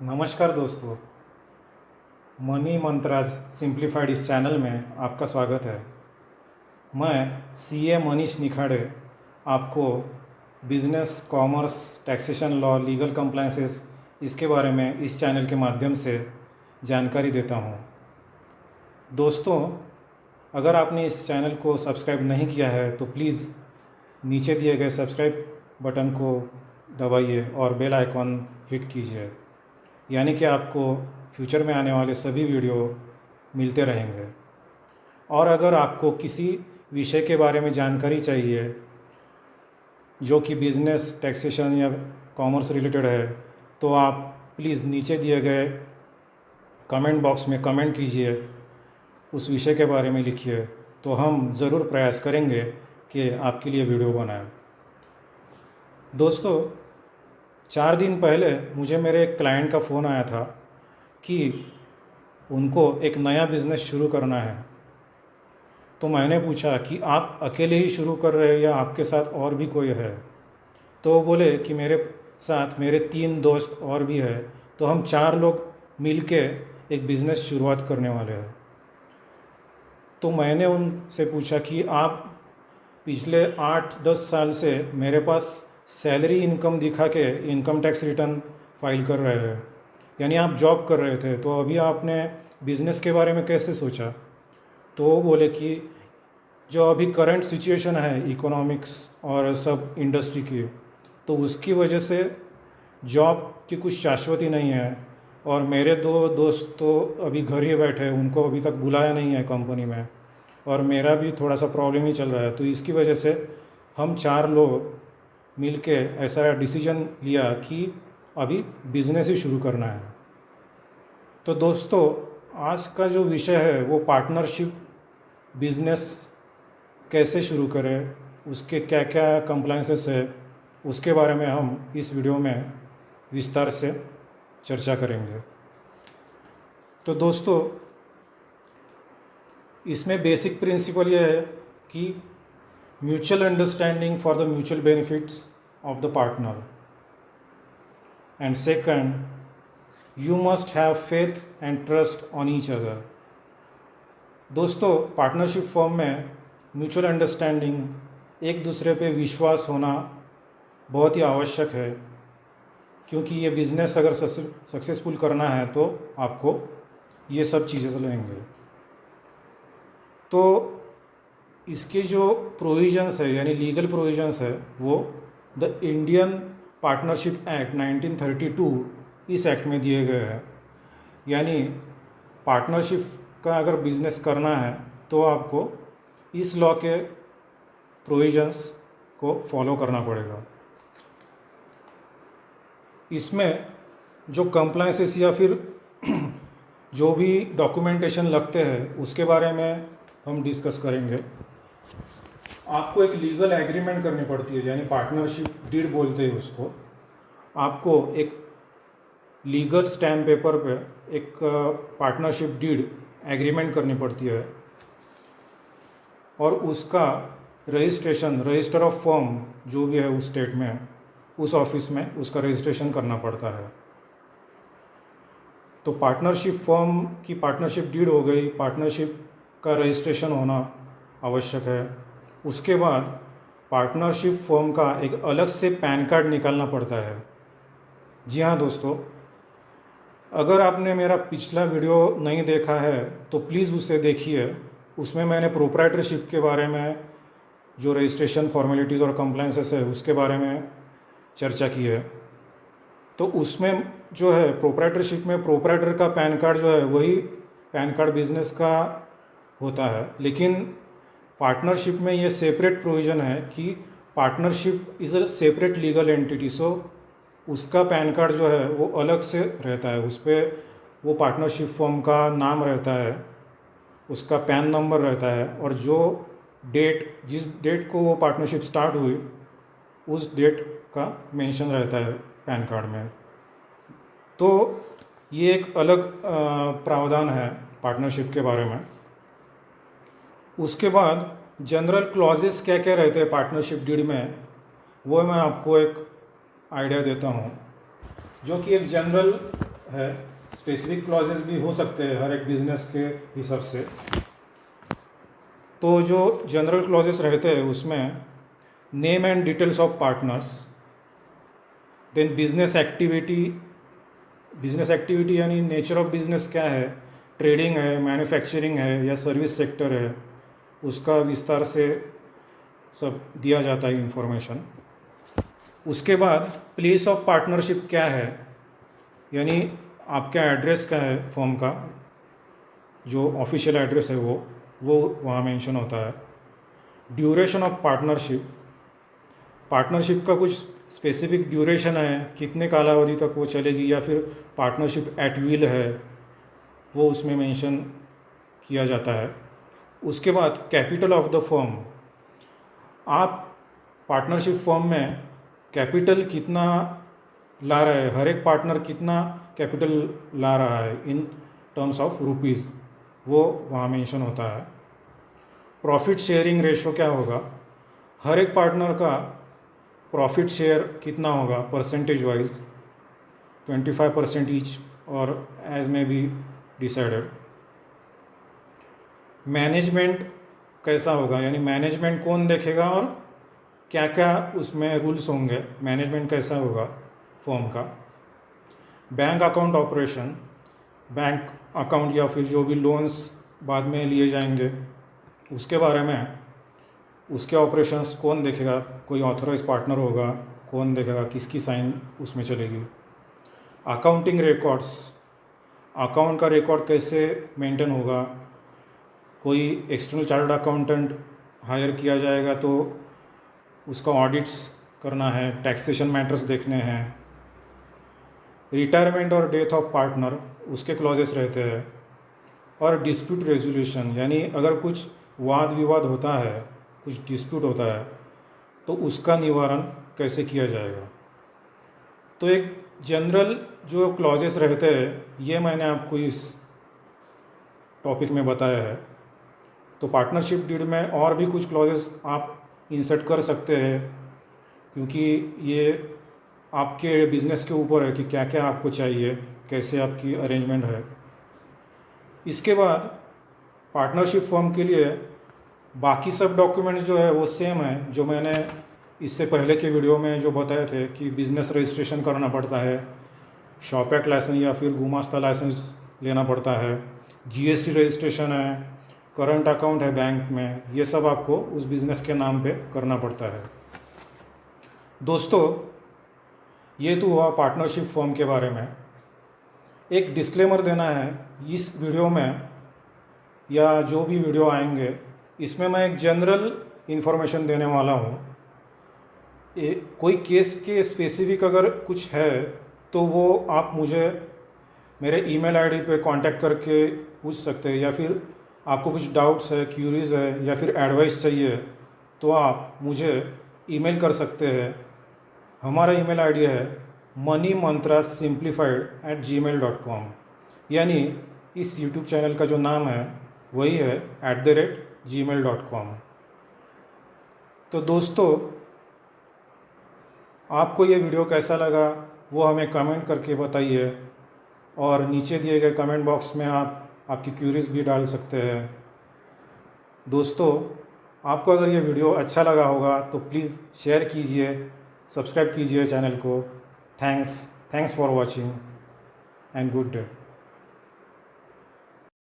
नमस्कार दोस्तों। Money मंत्राज simplified इस चैनल में आपका स्वागत है। मैं सीए मनीष निखाड़े आपको business, commerce, taxation law, legal compliances इसके बारे में इस चैनल के माध्यम से जानकारी देता हूँ। दोस्तों, अगर आपने इस चैनल को सब्सक्राइब नहीं किया है तो प्लीज़ नीचे दिए गए सब्सक्राइब बटन को दबाइए और बेल आइकॉन हिट कीजिए, यानी कि आपको फ्यूचर में आने वाले सभी वीडियो मिलते रहेंगे। और अगर आपको किसी विषय के बारे में जानकारी चाहिए जो कि बिज़नेस, टैक्सेशन या कॉमर्स रिलेटेड है, तो आप प्लीज़ नीचे दिए गए कमेंट बॉक्स में कमेंट कीजिए, उस विषय के बारे में लिखिए, तो हम ज़रूर प्रयास करेंगे कि आपके लिए वीडियो बनाएं। दोस्तों, 4 दिन पहले मुझे मेरे एक क्लाइंट का फ़ोन आया था कि उनको एक नया बिज़नेस शुरू करना है। तो मैंने पूछा कि आप अकेले ही शुरू कर रहे हैं या आपके साथ और भी कोई है? तो वो बोले कि मेरे साथ मेरे 3 दोस्त और भी है, तो हम 4 लोग मिल के एक बिज़नेस शुरुआत करने वाले हैं। तो मैंने उनसे पूछा कि आप पिछले 8-10 साल से मेरे पास सैलरी इनकम दिखा के इनकम टैक्स रिटर्न फाइल कर रहे हैं, यानी आप जॉब कर रहे थे, तो अभी आपने बिज़नेस के बारे में कैसे सोचा? तो वो बोले कि जो अभी करंट सिचुएशन है इकोनॉमिक्स और सब इंडस्ट्री की, तो उसकी वजह से जॉब की कुछ शाश्वती नहीं है, और मेरे 2 दोस्त तो अभी घर ही बैठे हैं, उनको अभी तक बुलाया नहीं है कंपनी में, और मेरा भी थोड़ा सा प्रॉब्लम ही चल रहा है। तो इसकी वजह से हम 4 लोग मिलके ऐसा डिसीजन लिया कि अभी बिज़नेस ही शुरू करना है। तो दोस्तों, आज का जो विषय है वो पार्टनरशिप बिज़नेस कैसे शुरू करें, उसके क्या क्या कंप्लायंसेस है, उसके बारे में हम इस वीडियो में विस्तार से चर्चा करेंगे। तो दोस्तों, इसमें बेसिक प्रिंसिपल ये है कि mutual understanding for the mutual benefits of the partner, and second, you must have faith and trust on each other. दोस्तों, पार्टनरशिप फॉर्म में म्यूचुअल अंडरस्टैंडिंग, एक दूसरे पे विश्वास होना बहुत ही आवश्यक है, क्योंकि ये बिज़नेस अगर सक्सेसफुल करना है तो आपको ये सब चीज़ें लेंगे। तो इसके जो प्रोविजंस है, यानी लीगल प्रोविजंस है, वो द इंडियन पार्टनरशिप एक्ट 1932 इस एक्ट में दिए गए हैं। यानी पार्टनरशिप का अगर बिज़नेस करना है तो आपको इस लॉ के प्रोविजंस को फॉलो करना पड़ेगा। इसमें जो कंप्लायंसेस या फिर जो भी डॉक्यूमेंटेशन लगते हैं उसके बारे में हम डिस्कस करेंगे। आपको एक लीगल एग्रीमेंट करनी पड़ती है, यानी पार्टनरशिप डीड बोलते हैं उसको। आपको एक लीगल स्टैम्प पेपर पे एक पार्टनरशिप डीड एग्रीमेंट करनी पड़ती है, और उसका रजिस्ट्रेशन रजिस्टर ऑफ फर्म जो भी है उस स्टेट में, उस ऑफिस में उसका रजिस्ट्रेशन करना पड़ता है। तो पार्टनरशिप फर्म की पार्टनरशिप डीड हो गई, पार्टनरशिप का रजिस्ट्रेशन होना आवश्यक है। उसके बाद पार्टनरशिप फर्म का एक अलग से पैन कार्ड निकालना पड़ता है। जी हाँ दोस्तों, अगर आपने मेरा पिछला वीडियो नहीं देखा है तो प्लीज़ उसे देखिए। उसमें मैंने प्रोप्राइटरशिप के बारे में, जो रजिस्ट्रेशन फॉर्मेलिटीज़ और कंप्लायंसेस है उसके बारे में चर्चा की है। तो उसमें जो है प्रोप्राइटरशिप में प्रोप्राइटर का पैन कार्ड जो है वही पैन कार्ड बिजनेस का होता है, लेकिन पार्टनरशिप में ये सेपरेट प्रोविज़न है कि partnership is a separate legal entity. So उसका पैन कार्ड जो है वो अलग से रहता है, उस पर वो पार्टनरशिप फर्म का नाम रहता है, उसका पैन नंबर रहता है, और जो डेट, जिस डेट को वो पार्टनरशिप स्टार्ट हुई उस डेट का मेंशन रहता है पैन कार्ड में। तो ये एक अलग प्रावधान है पार्टनरशिप के बारे में। उसके बाद जनरल क्लॉजेस क्या क्या रहते हैं पार्टनरशिप डीड में, वो मैं आपको एक आइडिया देता हूँ, जो कि एक जनरल है, स्पेसिफिक क्लॉजेस भी हो सकते हैं हर एक बिजनेस के हिसाब से। तो जो जनरल क्लॉजेस रहते हैं उसमें name and details of partners, then business activity यानी नेचर ऑफ बिजनेस क्या है, ट्रेडिंग है, मैन्युफैक्चरिंग है या सर्विस सेक्टर है, उसका विस्तार से सब दिया जाता है इंफॉर्मेशन। उसके बाद प्लेस ऑफ पार्टनरशिप क्या है, यानी आपका एड्रेस क्या है फर्म का, जो ऑफिशियल एड्रेस है वो वहाँ मेंशन होता है। ड्यूरेशन ऑफ पार्टनरशिप का कुछ स्पेसिफिक ड्यूरेशन है, कितने कालावधि तक वो चलेगी, या फिर पार्टनरशिप एट विल है, वो उसमें मेंशन किया जाता है। उसके बाद कैपिटल ऑफ द फर्म, आप पार्टनरशिप फर्म में कैपिटल कितना ला रहे हैं, हर एक पार्टनर कितना कैपिटल ला रहा है इन टर्म्स ऑफ रुपीज़, वो वहाँ मेंशन होता है। प्रॉफिट शेयरिंग रेशो क्या होगा, हर एक पार्टनर का प्रॉफिट शेयर कितना होगा परसेंटेज वाइज, 25% ईच और एज में बी डिसाइडेड। मैनेजमेंट कैसा होगा, यानी मैनेजमेंट कौन देखेगा और क्या क्या उसमें रूल्स होंगे, मैनेजमेंट कैसा होगा फर्म का। Bank account operation, bank account या फिर जो भी लोन्स बाद में लिए जाएंगे उसके बारे में, उसके ऑपरेशंस कौन देखेगा, कोई ऑथराइज पार्टनर होगा, कौन देखेगा, किसकी साइन उसमें चलेगी। अकाउंटिंग रिकॉर्ड्स, अकाउंट का रिकॉर्ड कैसे मेंटेन होगा, कोई एक्सटर्नल चार्टर्ड अकाउंटेंट हायर किया जाएगा तो उसका ऑडिट्स करना है, टैक्सेशन मैटर्स देखने हैं। रिटायरमेंट और डेथ ऑफ पार्टनर, उसके क्लॉजेस रहते हैं। और डिस्प्यूट रेजोल्यूशन, यानी अगर कुछ वाद विवाद होता है, कुछ डिस्प्यूट होता है तो उसका निवारण कैसे किया जाएगा। तो एक जनरल जो क्लॉजेस रहते हैं ये मैंने आपको इस टॉपिक में बताया है। तो पार्टनरशिप डीड में और भी कुछ क्लॉजेस आप इंसर्ट कर सकते हैं, क्योंकि ये आपके बिज़नेस के ऊपर है कि क्या क्या आपको चाहिए, कैसे आपकी अरेंजमेंट है। इसके बाद पार्टनरशिप फर्म के लिए बाकी सब डॉक्यूमेंट्स जो है वो सेम है जो मैंने इससे पहले के वीडियो में जो बताए थे कि बिज़नेस रजिस्ट्रेशन करना पड़ता है, शॉप एक्ट लाइसेंस या फिर गुमास्ता लाइसेंस लेना पड़ता है, जीएसटी रजिस्ट्रेशन है, करंट अकाउंट है बैंक में, ये सब आपको उस बिज़नेस के नाम पे करना पड़ता है। दोस्तों, ये तो हुआ पार्टनरशिप फर्म के बारे में। एक डिस्क्लेमर देना है, इस वीडियो में या जो भी वीडियो आएंगे इसमें मैं एक जनरल इन्फॉर्मेशन देने वाला हूँ। कोई केस के स्पेसिफिक अगर कुछ है तो वो आप मुझे मेरे ईमेल आईडी पे कांटेक्ट करके पूछ सकते हैं, या फिर आपको कुछ डाउट्स है, क्यूरीज है या फिर एडवाइस चाहिए तो आप मुझे ईमेल कर सकते हैं। हमारा ईमेल आईडी है moneymantrasimplified@gmail.com, यानी इस यूट्यूब चैनल का जो नाम है वही है @gmail.com। तो दोस्तों, आपको ये वीडियो कैसा लगा वो हमें कमेंट करके बताइए, और नीचे दिए गए कमेंट बॉक्स में आप आपकी क्यूरीज भी डाल सकते हैं। दोस्तों, आपको अगर ये वीडियो अच्छा लगा होगा तो प्लीज़ शेयर कीजिए, सब्सक्राइब कीजिए चैनल को। Thanks for watching and good day.